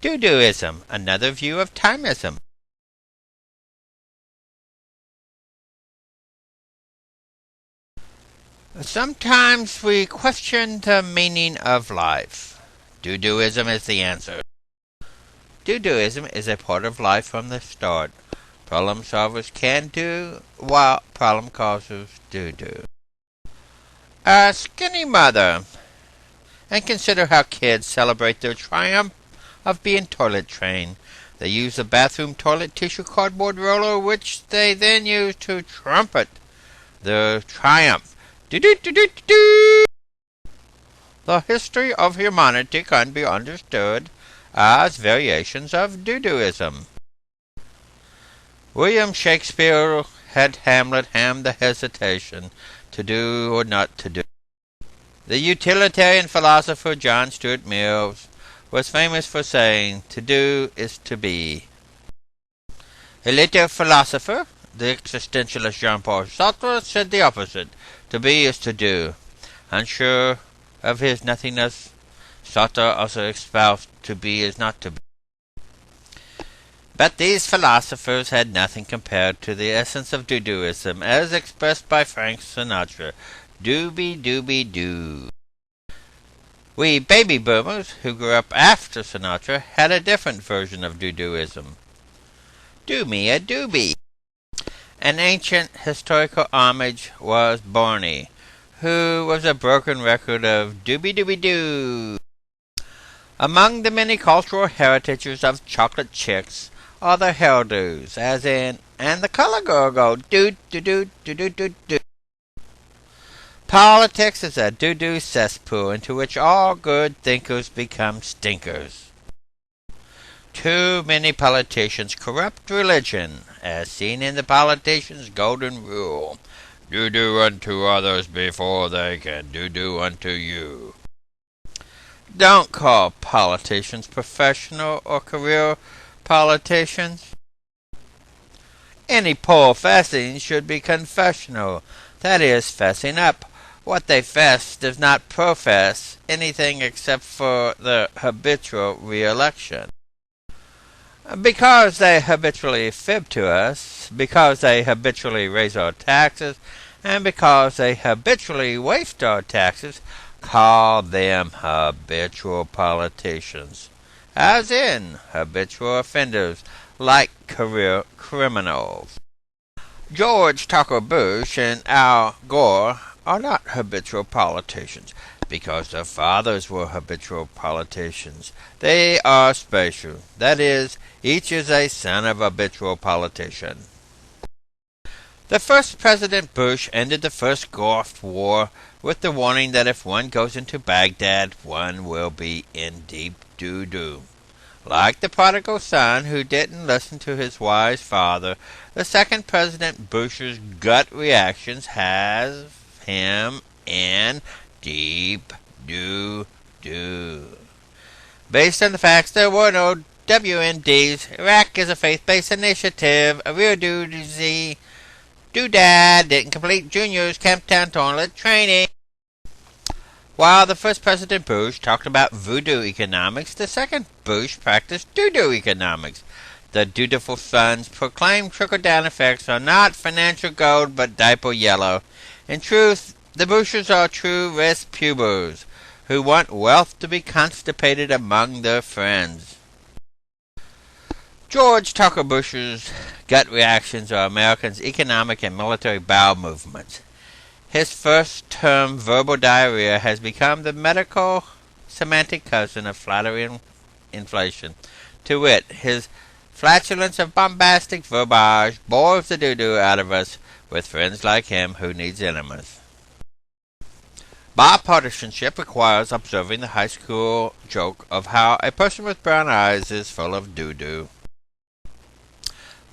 DooDoo'ism, another view of Timism. Sometimes we question the meaning of life. DooDoo'ism is the answer. DooDoo'ism is a part of life from the start. Problem solvers can do, while problem causers do. A skinny mother. And consider how kids celebrate their triumph of being toilet trained. They use the bathroom toilet tissue cardboard roller, which they then use to trumpet their triumph. Do-do-do-do-do-do! The history of humanity can be understood as variations of DooDoo'ism. William Shakespeare had Hamlet ham the hesitation to do or not to do. The utilitarian philosopher John Stuart Mill was famous for saying, "To do is to be." A later philosopher, the existentialist Jean-Paul Sartre, said the opposite. To be is to do. Unsure of his nothingness, Sartre also espoused to be is not to be. But these philosophers had nothing compared to the essence of DooDoo'ism as expressed by Frank Sinatra. Dooby-dooby-doo. We baby boomers, who grew up after Sinatra, had a different version of DooDoo'ism. Do me a doobie. An ancient historical homage was Barney, who was a broken record of dooby-dooby-doo. Among the many cultural heritages of chocolate chicks are the hairdos, as in, and the color girl go doo-doo-doo-doo-doo-doo-doo. Politics is a doo-doo cesspool into which all good thinkers become stinkers. Too many politicians corrupt religion, as seen in the politician's golden rule. Do unto others before they can do unto you. Don't call politicians professional or career politicians. Any professing should be confessional, that is, fessing up. What they fess does not profess anything except for the habitual re-election. Because they habitually fib to us, because they habitually raise our taxes, and because they habitually waste our taxes, call them habitual politicians, as in habitual offenders, like career criminals. George Tucker Bush and Al Gore are not habitual politicians because their fathers were habitual politicians. They are special. That is, each is a son of a habitual politician. The first President Bush ended the first Gulf War with the warning that if one goes into Baghdad, one will be in deep doo-doo. Like the prodigal son who didn't listen to his wise father, the second President Bush's gut reactions has him in deep doo-doo. Based on the facts, there were no WMDs. Iraq is a faith-based initiative. A real doozy. Doodad didn't complete Junior's Camptown toilet training. While the first President Bush talked about voodoo economics, the second Bush practiced doo-doo economics. The dutiful sons proclaimed trickle-down effects are not financial gold but diaper yellow. In truth, the Bushes are true Respubers, who want wealth to be constipated among their friends. George Tucker Bush's gut reactions are Americans' economic and military bowel movements. His first-term verbal diarrhea has become the medical semantic cousin of flattery and inflation. To wit, his flatulence of bombastic verbiage bores the doo-doo out of us with friends like him who needs enemas. Bipartisanship requires observing the high school joke of how a person with brown eyes is full of doo-doo.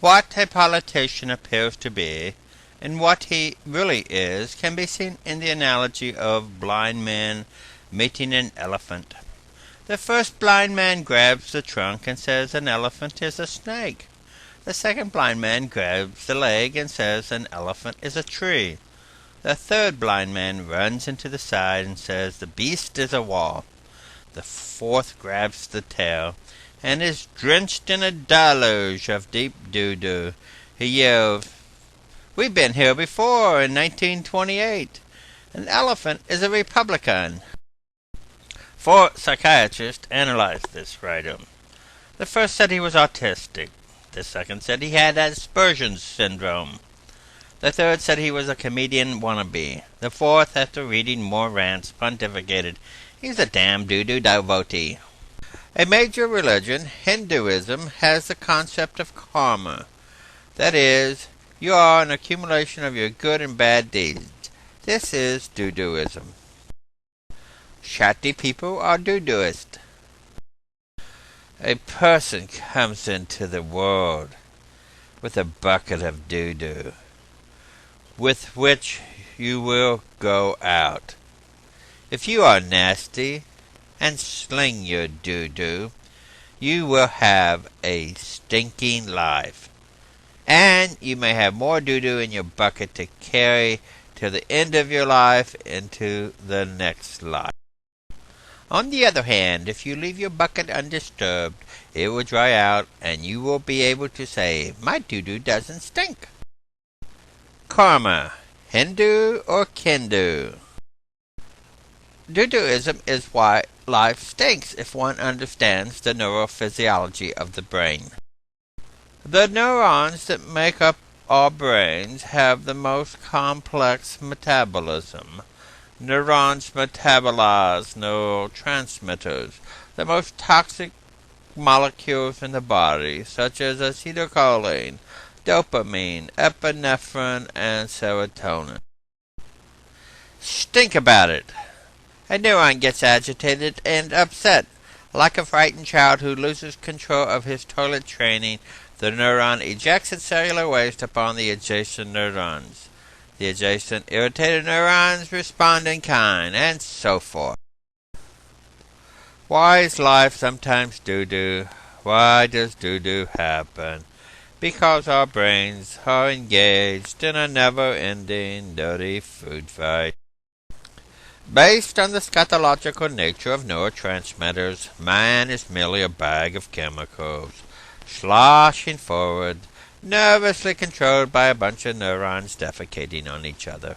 What a politician appears to be, and what he really is, can be seen in the analogy of blind men meeting an elephant. The first blind man grabs the trunk and says an elephant is a snake. The second blind man grabs the leg and says an elephant is a tree. The third blind man runs into the side and says the beast is a wall. The fourth grabs the tail. and is drenched in a deluge of deep doo-doo. He yelled, "We've been here before in 1928. An elephant is a Republican." 4 psychiatrists analyzed this writer. The first said he was autistic. The second said he had Asperger's syndrome. The third said he was a comedian wannabe. The fourth, after reading more rants, pontificated, "He's a damn doo-doo devotee." A major religion, Hinduism, has the concept of karma. That is, you are an accumulation of your good and bad deeds. This is DooDoo'ism. Chatty people are doo-dooist. A person comes into the world with a bucket of doo-doo, with which you will go out. If you are nasty and sling your doo-doo, you will have a stinking life. And you may have more doo-doo in your bucket to carry to the end of your life into the next life. On the other hand, if you leave your bucket undisturbed, it will dry out, and you will be able to say, "My doo-doo doesn't stink." Karma, Hindu or Kindu? Doo-dooism is why life stinks if one understands the neurophysiology of the brain. The neurons that make up our brains have the most complex metabolism. Neurons metabolize neurotransmitters, the most toxic molecules in the body, such as acetylcholine, dopamine, epinephrine, and serotonin. Think about it. A neuron gets agitated and upset. Like a frightened child who loses control of his toilet training, the neuron ejects its cellular waste upon the adjacent neurons. The adjacent irritated neurons respond in kind, and so forth. Why is life sometimes doo-doo? Why does doo-doo happen? Because our brains are engaged in a never-ending dirty food fight. Based on the scatological nature of neurotransmitters, man is merely a bag of chemicals, sloshing forward, nervously controlled by a bunch of neurons defecating on each other.